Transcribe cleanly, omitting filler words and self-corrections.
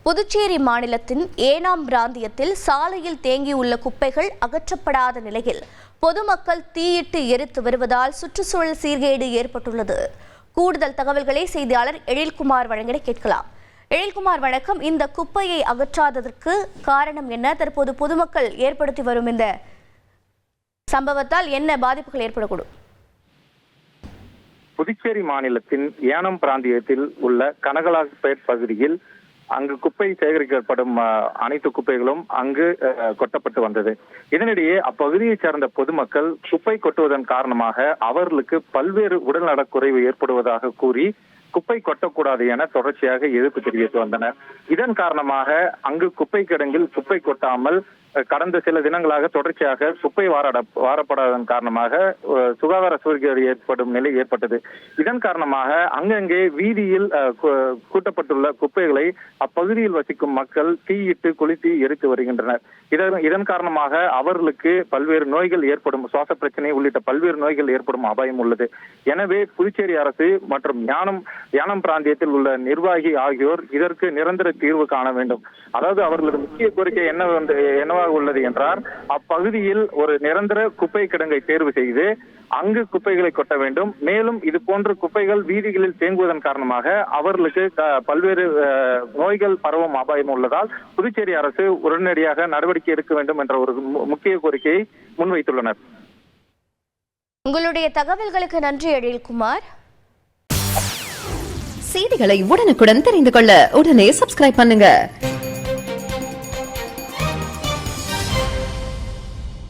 புதுச்சேரி மாநிலத்தின் ஏனாம் பிராந்தியத்தில் சாலையில் தேங்கியுள்ள குப்பைகள் அகற்றப்படாத நிலையில் பொதுமக்கள் தீயிட்டு எரித்து வருவதால் சுற்றுச்சூழல் சீர்கேடு ஏற்பட்டுள்ளது. கூடுதல் தகவல்களை செய்தியாளர் எழில்குமார் வழங்கிட கேட்கலாம். எழில்குமார் வணக்கம். இந்த குப்பையை அகற்றாததற்கு காரணம் என்ன? தற்போது பொதுமக்கள் ஏற்படுத்தி வரும் இந்த சம்பவத்தால் என்ன பாதிப்புகள் ஏற்படக்கூடும்? புதுச்சேரி மாநிலத்தின் ஏனாம் பிராந்தியத்தில் உள்ள கனகலாபேட் பகுதியில் அங்கு குப்பை சேகரிக்கப்படும் அனைத்து குப்பைகளும் அங்கு கொட்டப்பட்டு வந்தது. இதனிடையே அப்பகுதியைச் சேர்ந்த பொதுமக்கள் குப்பை கொட்டுவதன் காரணமாக அவர்களுக்கு பல்வேறு உடல்நலக்குறைவு ஏற்படுவதாக கூறி குப்பை கொட்டக்கூடாது என தொடர்ச்சியாக எதிர்ப்பு தெரிவித்து வந்தனர். இதன் காரணமாக அங்கு குப்பை கிடங்கில் குப்பை கொட்டாமல் கடந்த சில தினங்களாக தொடர்ச்சியாக குப்பை வாரப்படாததன் காரணமாக சுகாதார சீர்கேடு ஏற்படும் நிலை ஏற்பட்டது. இதன் காரணமாக அங்கங்கே வீதியில் கூட்டப்பட்டுள்ள குப்பைகளை அப்பகுதியில் வசிக்கும் மக்கள் தீயிட்டு கொளுத்தி எரித்து வருகின்றனர். இதன் காரணமாக அவர்களுக்கு பல்வேறு நோய்கள் ஏற்படும், சுவாச பிரச்சனை உள்ளிட்ட பல்வேறு நோய்கள் ஏற்படும் அபாயம் உள்ளது. எனவே புதுச்சேரி அரசு மற்றும் யானம் பிராந்தியத்தில் உள்ள நிர்வாகி ஆகியோர் இதற்கு நிரந்தர தீர்வு காண வேண்டும். அதாவது அவர்களது முக்கிய கோரிக்கை என்னவாக உள்ளது என்றால், அப்பகுதியில் ஒரு நிரந்தர குப்பை கிடங்கை தேர்வு செய்து அங்கு குப்பைகளை கொட்ட வேண்டும். மேலும் இது போன்ற குப்பைகள் வீதிகளில் தேங்குவதன் காரணமாக அவர்களுக்கு பல்வேறு நோய்கள் பரவும் அபாயம் உள்ளதால் புதுச்சேரி அரசு உடனடியாக நடவடிக்கை எடுக்க வேண்டும் என்ற ஒரு முக்கிய கோரிக்கையை முன்வைத்துள்ளனர். உங்களுடைய தகவல்களுக்கு நன்றி எழில்குமார். செய்திகளை உடனுக்குடன் தெரிந்து கொள்ள உடனே சப்ஸ்கிரைப் பண்ணுங்க.